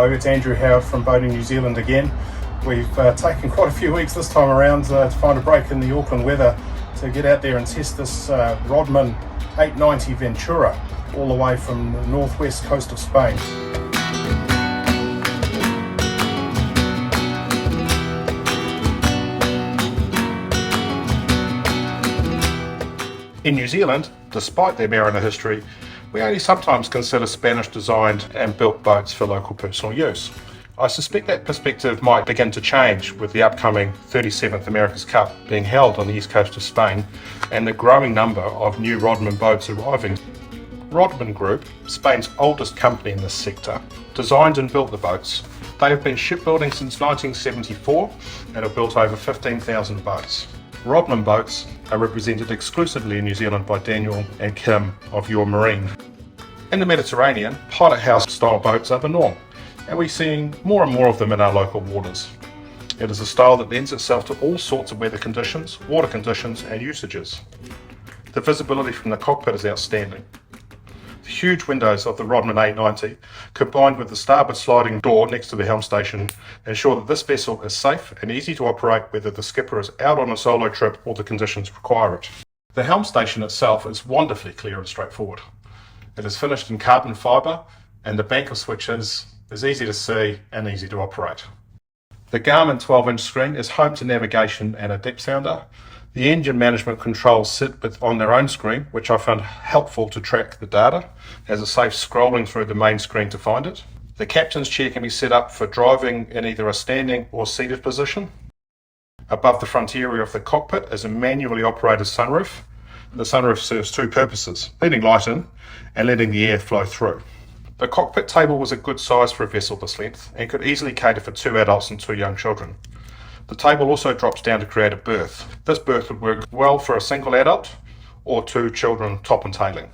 Hello, it's Andrew Howard from Boating New Zealand again. We've taken quite a few weeks this time around to find a break in the Auckland weather to get out there and test this Rodman 890 Ventura all the way from the northwest coast of Spain. In New Zealand, despite their mariner history, we only sometimes consider Spanish-designed and built boats for local personal use. I suspect that perspective might begin to change with the upcoming 37th America's Cup being held on the east coast of Spain and the growing number of new Rodman boats arriving. Rodman Group, Spain's oldest company in this sector, designed and built the boats. They have been shipbuilding since 1974 and have built over 15,000 boats. Rodman boats are represented exclusively in New Zealand by Daniel and Kim of Your Marine. In the Mediterranean, pilot house style boats are the norm, and we're seeing more and more of them in our local waters. It is a style that lends itself to all sorts of weather conditions, water conditions and usages. The visibility from the cockpit is outstanding. The huge windows of the Rodman 890, combined with the starboard sliding door next to the helm station, ensure that this vessel is safe and easy to operate whether the skipper is out on a solo trip or the conditions require it. The helm station itself is wonderfully clear and straightforward. It is finished in carbon fibre and the bank of switches is easy to see and easy to operate. The Garmin 12-inch screen is home to navigation and a depth sounder. The engine management controls sit on their own screen, which I found helpful to track the data, as it saves scrolling through the main screen to find it. The captain's chair can be set up for driving in either a standing or seated position. Above the front area of the cockpit is a manually operated sunroof. The sunroof serves two purposes, letting light in and letting the air flow through. The cockpit table was a good size for a vessel this length and could easily cater for 2 adults and 2 young children. The table also drops down to create a berth. This berth would work well for a single adult or 2 children top and tailing.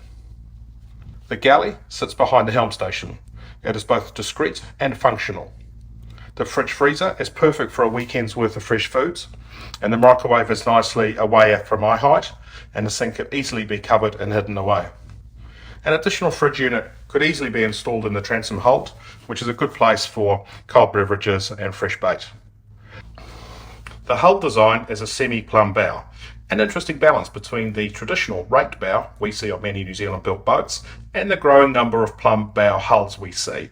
The galley sits behind the helm station. It is both discreet and functional. The fridge freezer is perfect for a weekend's worth of fresh foods, and the microwave is nicely away from eye height, and the sink could easily be covered and hidden away. An additional fridge unit could easily be installed in the transom hold, which is a good place for cold beverages and fresh bait. The hull design is a semi-plumb bow, an interesting balance between the traditional raked bow we see on many New Zealand built boats and the growing number of plumb bow hulls we see.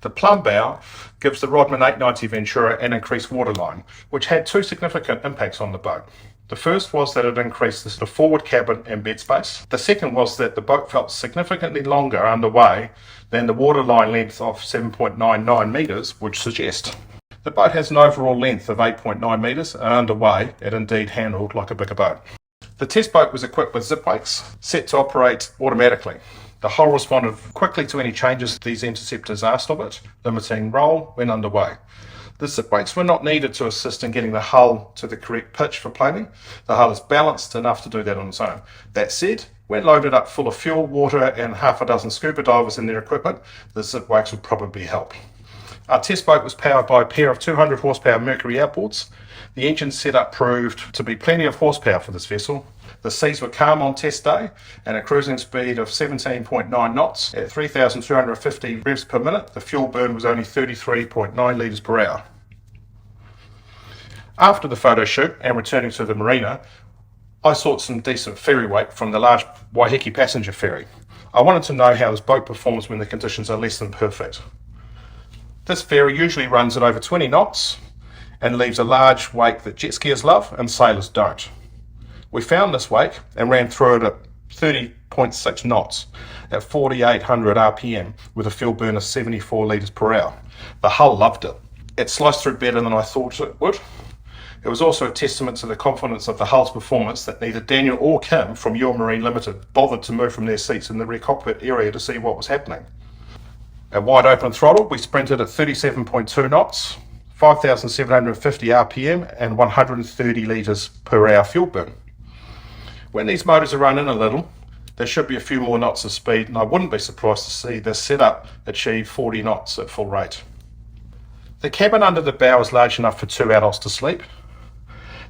The plumb bow gives the Rodman 890 Ventura an increased waterline, which had 2 significant impacts on the boat. The first was that it increased the forward cabin and bed space. The second was that the boat felt significantly longer underway than the waterline length of 7.99 metres would suggest. The boat has an overall length of 8.9 metres and underway it indeed handled like a bigger boat. The test boat was equipped with zip wakes set to operate automatically. The hull responded quickly to any changes these interceptors asked of it, limiting roll when underway. The zip wakes were not needed to assist in getting the hull to the correct pitch for planing. The hull is balanced enough to do that on its own. That said, when loaded up full of fuel, water and half a dozen scuba divers in their equipment, the zip wakes would probably help. Our test boat was powered by a pair of 200 horsepower Mercury outboards. The engine setup proved to be plenty of horsepower for this vessel. The seas were calm on test day and a cruising speed of 17.9 knots at 3,250 revs per minute. The fuel burn was only 33.9 litres per hour. After the photo shoot and returning to the marina, I sought some decent ferry weight from the large Waiheke passenger ferry. I wanted to know how this boat performs when the conditions are less than perfect. This ferry usually runs at over 20 knots and leaves a large wake that jet skiers love and sailors don't. We found this wake and ran through it at 30.6 knots at 4,800 RPM with a fuel burn of 74 litres per hour. The hull loved it. It sliced through better than I thought it would. It was also a testament to the confidence of the hull's performance that neither Daniel or Kim from Your Marine Limited bothered to move from their seats in the rear cockpit area to see what was happening. At wide open throttle, we sprinted at 37.2 knots, 5,750 RPM and 130 litres per hour fuel burn. When these motors are run in a little, there should be a few more knots of speed, and I wouldn't be surprised to see this setup achieve 40 knots at full rate. The cabin under the bow is large enough for 2 adults to sleep,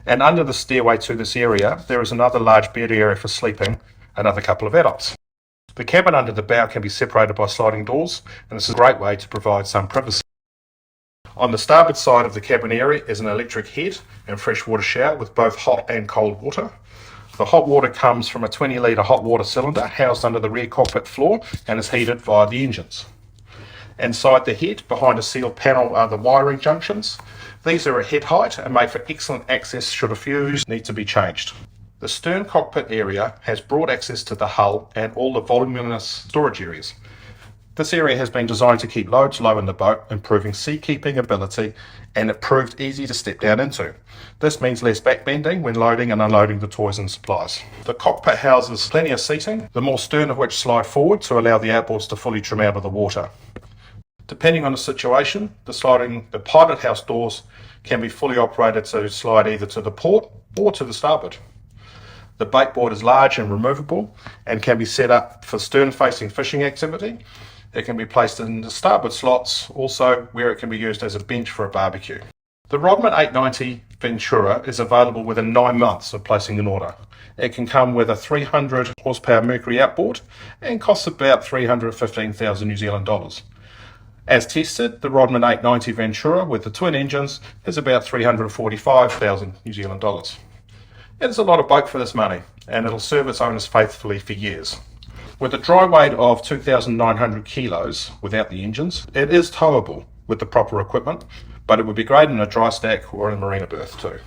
and under the stairway to this area there is another large bed area for sleeping another couple of adults. The cabin under the bow can be separated by sliding doors, and this is a great way to provide some privacy. On the starboard side of the cabin area is an electric head and freshwater shower with both hot and cold water. The hot water comes from a 20-litre hot water cylinder housed under the rear cockpit floor and is heated via the engines. Inside the head, behind a sealed panel, are the wiring junctions. These are at head height and made for excellent access should a fuse need to be changed. The stern cockpit area has broad access to the hull and all the voluminous storage areas. This area has been designed to keep loads low in the boat, improving sea-keeping ability, and it proved easy to step down into. This means less backbending when loading and unloading the toys and supplies. The cockpit houses plenty of seating, the more stern of which slide forward to allow the outboards to fully trim out of the water. Depending on the situation, the pilot house doors can be fully operated to slide either to the port or to the starboard. The bait board is large and removable and can be set up for stern-facing fishing activity. It can be placed in the starboard slots, also where it can be used as a bench for a barbecue. The Rodman 890 Ventura is available within 9 months of placing an order. It can come with a 300 horsepower Mercury outboard and costs about 315,000 New Zealand dollars. As tested, the Rodman 890 Ventura with the twin engines is about 345,000 New Zealand dollars. It's a lot of boat for this money, and it'll serve its owners faithfully for years. With a dry weight of 2,900 kilos without the engines, it is towable with the proper equipment, but it would be great in a dry stack or in a marina berth too.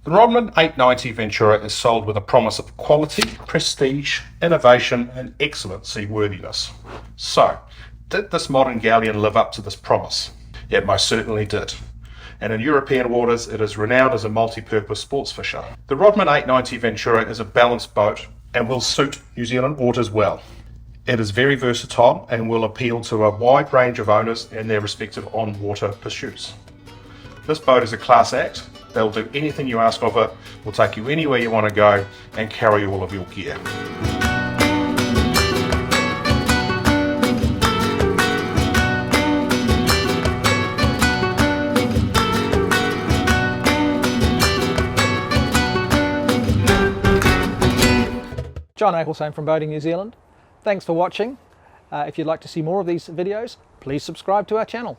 The Rodman 890 Ventura is sold with a promise of quality, prestige, innovation, and excellent seaworthiness. So, did this modern galleon live up to this promise? It most certainly did. And in European waters, it is renowned as a multi-purpose sports fisher. The Rodman 890 Ventura is a balanced boat and will suit New Zealand waters well. It is very versatile and will appeal to a wide range of owners in their respective on-water pursuits. This boat is a class act. They'll do anything you ask of it, will take you anywhere you want to go, and carry all of your gear. John Ecclestone from Boating New Zealand. Thanks for watching. If you'd like to see more of these videos, please subscribe to our channel.